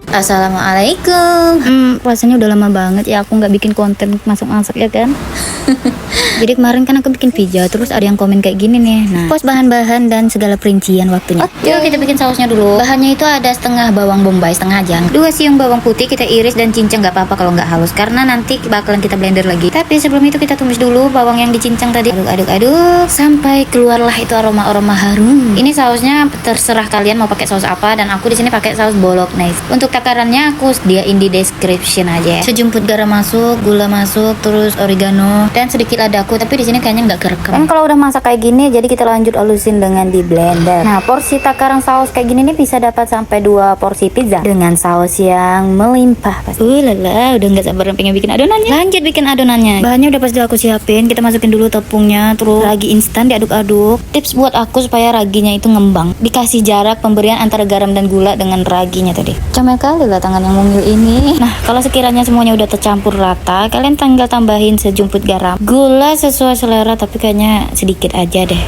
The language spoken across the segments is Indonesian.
Assalamualaikum. Puasanya udah lama banget ya aku nggak bikin konten masak-masak ya kan. Jadi kemarin kan aku bikin pizza, terus ada yang komen kayak gini nih. Nah, post bahan-bahan dan segala perincian waktunya. Yuk kita bikin sausnya dulu. Bahannya itu ada setengah bawang bombay, setengah aja. 2 siung bawang putih kita iris dan cincang, nggak apa-apa kalau nggak halus karena nanti bakalan kita blender lagi. Tapi sebelum itu kita tumis dulu bawang yang dicincang tadi. Aduk sampai keluarlah itu aroma-aroma harum. Ini sausnya terserah kalian mau pakai saus apa, dan aku di sini pakai saus bolognese. Untuk takarannya aku sediain di description aja. Sejumput garam masuk, gula masuk, terus oregano dan sedikit ladaku. Tapi di sini kayaknya nggak kerekam. Kan kalau udah masak kayak gini, jadi kita lanjut halusin dengan di blender. Nah, porsi takaran saus kayak gini nih bisa dapat sampai 2 porsi pizza dengan saus yang melimpah. Lala, udah nggak sabar pengen bikin adonannya. Lanjut bikin adonannya. Bahannya udah pasti aku siapin. Kita masukin dulu tepungnya, terus ragi instan diaduk-aduk. Tips buat aku supaya raginya itu ngembang, dikasih jarak pemberian antara garam dan gula dengan raginya tadi. Comel kali lah tangan yang mungil ini. Nah, kalau sekiranya semuanya udah tercampur rata, kalian tinggal tambahin sejumput garam. Gula sesuai selera, tapi kayaknya sedikit aja deh.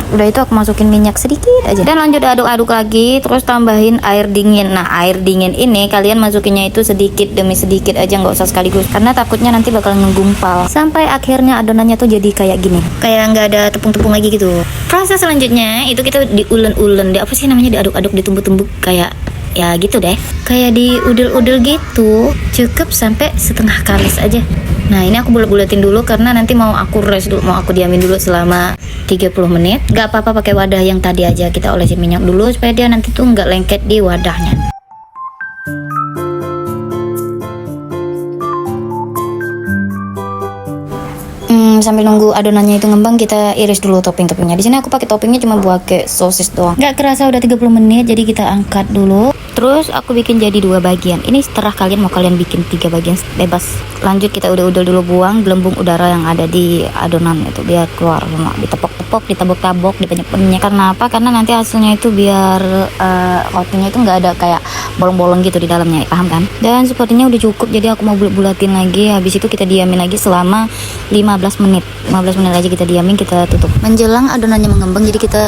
Udah itu aku masukin minyak sedikit aja. Dan lanjut aduk-aduk lagi, terus tambahin air dingin. Nah, air dingin ini kalian masukinnya itu sedikit demi sedikit aja, nggak usah sekaligus. Karena takutnya nanti bakal ngegumpal. Sampai akhirnya adonannya tuh jadi kayak gini. Kayak nggak ada tepung-tepung lagi gitu. Proses selanjutnya itu kita diulen-ulen. Apa sih namanya, diaduk-aduk, ditumbuk-tumbuk kayak ya gitu deh, kayak di udel-udel gitu. Cukup sampai setengah kalis aja. Nah, ini aku bulet-buletin dulu karena nanti mau aku rest dulu, mau aku diamin dulu selama 30 menit. Gak apa-apa pakai wadah yang tadi aja, kita olesin minyak dulu supaya dia nanti tuh nggak lengket di wadahnya. Sambil nunggu adonannya itu ngembang, kita iris dulu topping-toppingnya. Di sini aku pakai toppingnya cuma buat kayak sosis doang. Nggak kerasa udah 30 menit, jadi kita angkat dulu. Terus aku bikin jadi 2 bagian. Ini seterah kalian mau kalian bikin 3 bagian, bebas. Lanjut kita udel-udel dulu, buang gelembung udara yang ada di adonan itu biar keluar semua. Ditepok-tepok, ditabok-tabok, dipenyek-penyek. Karena apa? Karena nanti hasilnya itu biar rotinya itu nggak ada kayak bolong-bolong gitu di dalamnya, paham kan? Dan sepertinya udah cukup, jadi aku mau bulat-bulatin lagi. Habis itu kita diamin lagi selama 15 menit. 15 menit aja kita diamin, kita tutup. Menjelang adonannya mengembang, jadi kita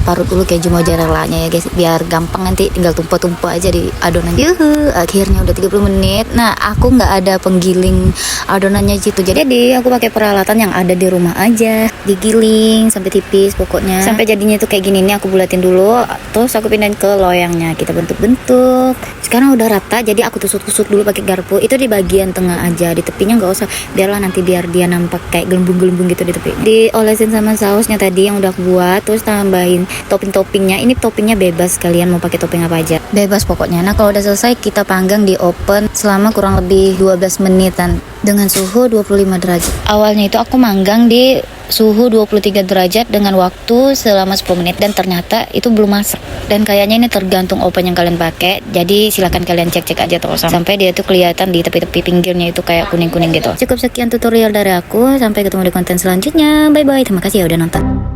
parut dulu keju mozzarella-nya ya guys, biar gampang nanti tinggal tumpah-tumpah aja di adonannya. Yuhu, akhirnya udah 30 menit. Nah, aku nggak ada penggiling adonannya gitu, jadi aku pakai peralatan yang ada di rumah aja, digiling sampai tipis pokoknya, sampai jadinya itu kayak gini. Ini aku bulatin dulu, terus aku pindahin ke loyangnya, kita bentuk-bentuk. Sekarang udah rata, jadi aku tusuk-tusuk dulu pakai garpu. Itu di bagian tengah aja, di tepinya nggak usah, biarlah nanti biar dia nampak kayak gelembung-gelembung gitu di tepinya. Diolesin sama sausnya tadi yang udah aku buat, terus tambahin topping-toppingnya. Ini toppingnya bebas, kalian mau pakai topping apa aja, bebas pokoknya. Nah, kalau udah selesai kita panggang di oven selama kurang lebih 12 menitan dengan suhu 25 derajat. Awalnya itu aku manggang di suhu 23 derajat dengan waktu selama 10 menit dan ternyata itu belum masak. Dan kayaknya ini tergantung oven yang kalian pakai. Jadi silakan kalian cek-cek aja terus sampai dia tuh kelihatan di tepi-tepi pinggirnya itu kayak kuning-kuning gitu. Cukup sekian tutorial dari aku. Sampai ketemu di konten selanjutnya. Bye bye. Terima kasih ya udah nonton.